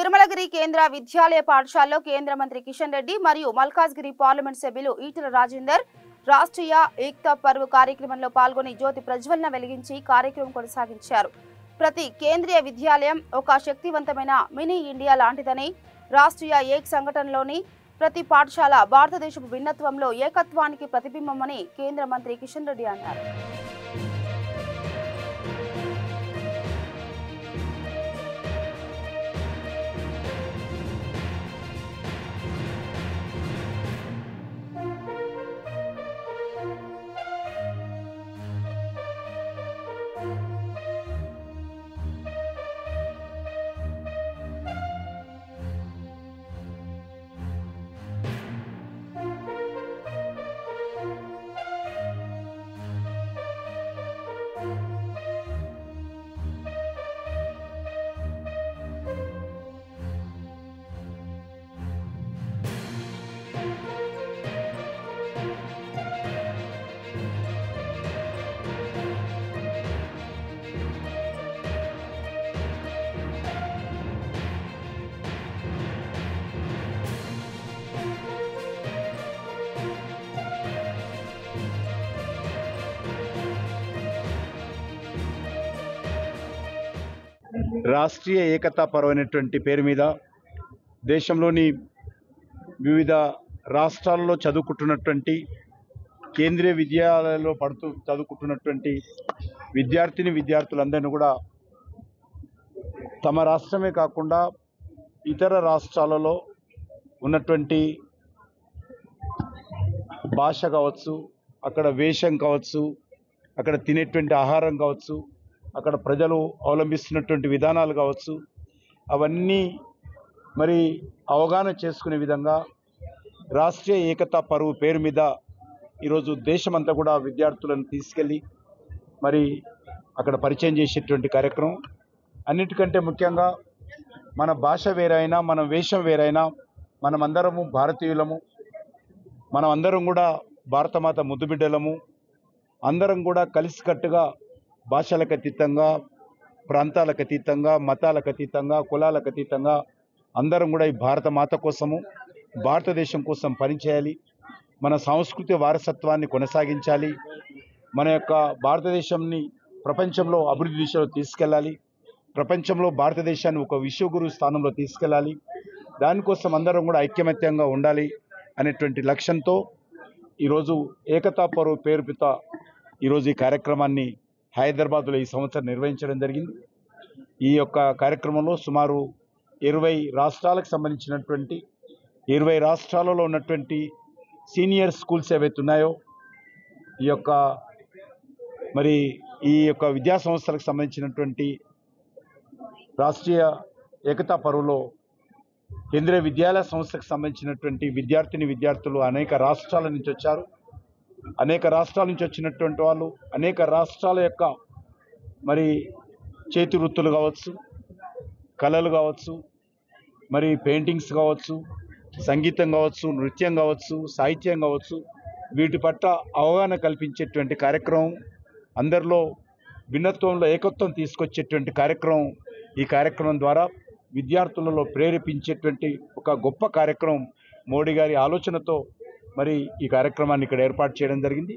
తిరుమలగిరి కేంద్ర విద్యాలయ పాఠశాలలో కేంద్ర మంత్రి కిషన్ రెడ్డి మరియు మల్కాజ్గిరి పార్లమెంట్ సభ్యులు ఈటెల రాజేందర్ రాష్ట్రీయ ఏకతా పర్వ్ కార్యక్రమంలో పాల్గొని జ్యోతి ప్రజ్వలన వెలిగించి కార్యక్రమం కొనసాగించారు. ప్రతి కేంద్రీయ విద్యాలయం ఒక శక్తివంతమైన మినీ ఇండియా లాంటిదని, రాష్ట్రీయ ఏక్ సంఘటనలోని ప్రతి పాఠశాల భారతదేశపు భిన్నత్వంలో ఏకత్వానికి ప్రతిబింబమని కేంద్ర మంత్రి కిషన్ రెడ్డి అన్నారు. రాష్ట్రీయ ఏకతా పర్వ్ అనేటువంటి పేరు మీద దేశంలోని వివిధ రాష్ట్రాల్లో చదువుకుంటున్నటువంటి కేంద్రీయ విద్యాలయాల్లో చదువుకుంటున్నటువంటి విద్యార్థులందరినీ కూడా తమ రాష్ట్రమే కాకుండా ఇతర రాష్ట్రాలలో ఉన్నటువంటి భాష కావచ్చు, అక్కడ వేషం కావచ్చు, అక్కడ తినేటువంటి ఆహారం కావచ్చు, అక్కడ ప్రజలు అవలంబిస్తున్నటువంటి విధానాలు కావచ్చు, అవన్నీ మరి అవగాహన చేసుకునే విధంగా రాష్ట్రీయ ఏకతా పర్వ్ పేరు మీద ఈరోజు దేశమంతా కూడా విద్యార్థులను తీసుకెళ్ళి మరి అక్కడ పరిచయం చేసేటువంటి కార్యక్రమం. అన్నిటికంటే ముఖ్యంగా మన భాష వేరైనా, మన వేషం వేరైనా, మనమందరము భారతీయులము, మనమందరం కూడా భారతమాత ముద్దుబిడ్డలము, అందరం కూడా కలిసికట్టుగా భాషలకు అతీతంగా, ప్రాంతాలకు అతీతంగా, మతాలకు అతీతంగా, కులాలకు అతీతంగా అందరం కూడా ఈ భారత మాత కోసము, భారతదేశం కోసం పనిచేయాలి. మన సాంస్కృతిక వారసత్వాన్ని కొనసాగించాలి. మన యొక్క భారతదేశాన్ని ప్రపంచంలో అభివృద్ధి దిశలో తీసుకెళ్ళాలి. ప్రపంచంలో భారతదేశాన్ని ఒక విశ్వగురు స్థానంలో తీసుకెళ్ళాలి. దానికోసం అందరం కూడా ఐక్యమత్యంగా ఉండాలి అనేటువంటి లక్ష్యంతో ఈరోజు ఏకతా పర్వ్ పేరు మీద ఈరోజు ఈ కార్యక్రమాన్ని హైదరాబాద్లో ఈ సంవత్సరం నిర్వహించడం జరిగింది. ఈ యొక్క కార్యక్రమంలో సుమారు 20 రాష్ట్రాలకు సంబంధించినటువంటి 20 రాష్ట్రాలలో ఉన్నటువంటి సీనియర్ స్కూల్స్ ఏవైతే ఉన్నాయో ఈ యొక్క విద్యా సంస్థలకు సంబంధించినటువంటి రాష్ట్రీయ ఏకతా పర్వ్లో కేంద్రీయ విద్యాలయ సంస్థకు సంబంధించినటువంటి విద్యార్థులు అనేక రాష్ట్రాల నుంచి వచ్చారు. అనేక రాష్ట్రాల నుంచి వచ్చినటువంటి వాళ్ళు అనేక రాష్ట్రాల యొక్క మరి చేతి వృత్తులు కావచ్చు, కళలు కావచ్చు, మరి పెయింటింగ్స్ కావచ్చు, సంగీతం కావచ్చు, నృత్యం కావచ్చు, సాహిత్యం కావచ్చు, వీటి పట్ల అవగాహన కల్పించేటువంటి కార్యక్రమం, అందరిలో భిన్నత్వంలో ఏకత్వం తీసుకొచ్చేటువంటి కార్యక్రమం. ఈ కార్యక్రమం ద్వారా విద్యార్థులలో ప్రేరేపించేటువంటి ఒక గొప్ప కార్యక్రమం మోడీ గారి ఆలోచనతో మరి ఈ కార్యక్రమాన్ని ఇక్కడ ఏర్పాటు చేయడం జరిగింది.